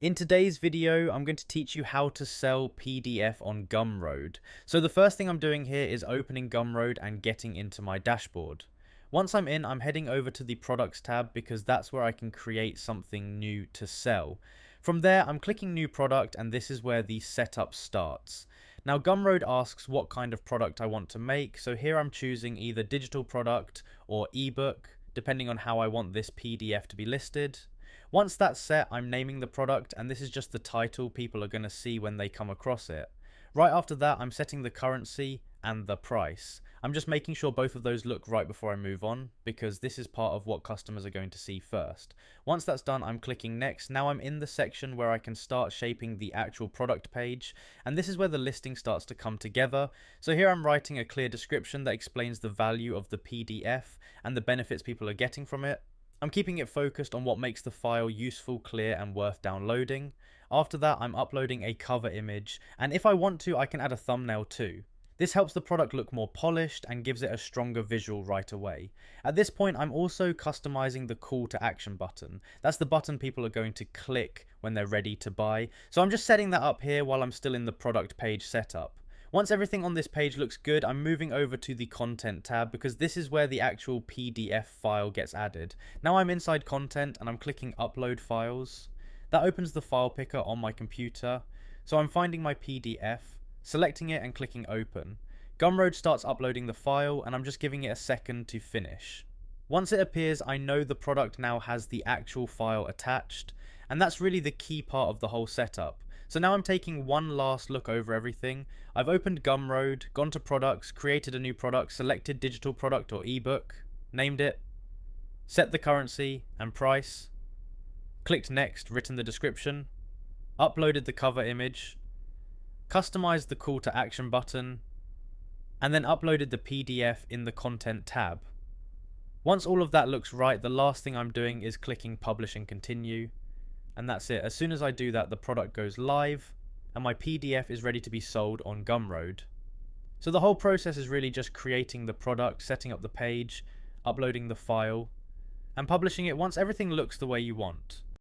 In today's video, I'm going to teach you how to sell PDF on Gumroad. So the first thing I'm doing here is opening Gumroad and getting into my dashboard. Once I'm in, I'm heading over to the products tab because that's where I can create something new to sell. From there, I'm clicking new product and this is where the setup starts. Now Gumroad asks what kind of product I want to make, so here I'm choosing either digital product or ebook, depending on how I want this PDF to be listed. Once that's set, I'm naming the product, and this is just the title people are going to see when they come across it. Right after that, I'm setting the currency and the price. I'm just making sure both of those look right before I move on, because this is part of what customers are going to see first. Once that's done, I'm clicking next. Now I'm in the section where I can start shaping the actual product page, and this is where the listing starts to come together. So here I'm writing a clear description that explains the value of the PDF and the benefits people are getting from it. I'm keeping it focused on what makes the file useful, clear, and worth downloading. After that, I'm uploading a cover image, and if I want to, I can add a thumbnail too. This helps the product look more polished and gives it a stronger visual right away. At this point, I'm also customizing the call to action button. That's the button people are going to click when they're ready to buy. So I'm just setting that up here while I'm still in the product page setup. Once everything on this page looks good, I'm moving over to the content tab because this is where the actual PDF file gets added. Now I'm inside content and I'm clicking upload files. That opens the file picker on my computer. So I'm finding my PDF, selecting it and clicking open. Gumroad starts uploading the file and I'm just giving it a second to finish. Once it appears, I know the product now has the actual file attached, and that's really the key part of the whole setup. So now I'm taking one last look over everything. I've opened Gumroad, gone to products, created a new product, selected digital product or ebook, named it, set the currency and price, clicked next, written the description, uploaded the cover image, customized the call to action button, and then uploaded the PDF in the content tab. Once all of that looks right, the last thing I'm doing is clicking publish and continue. And that's it. As soon as I do that, the product goes live and my PDF is ready to be sold on Gumroad. So the whole process is really just creating the product, setting up the page, uploading the file, and publishing it once everything looks the way you want.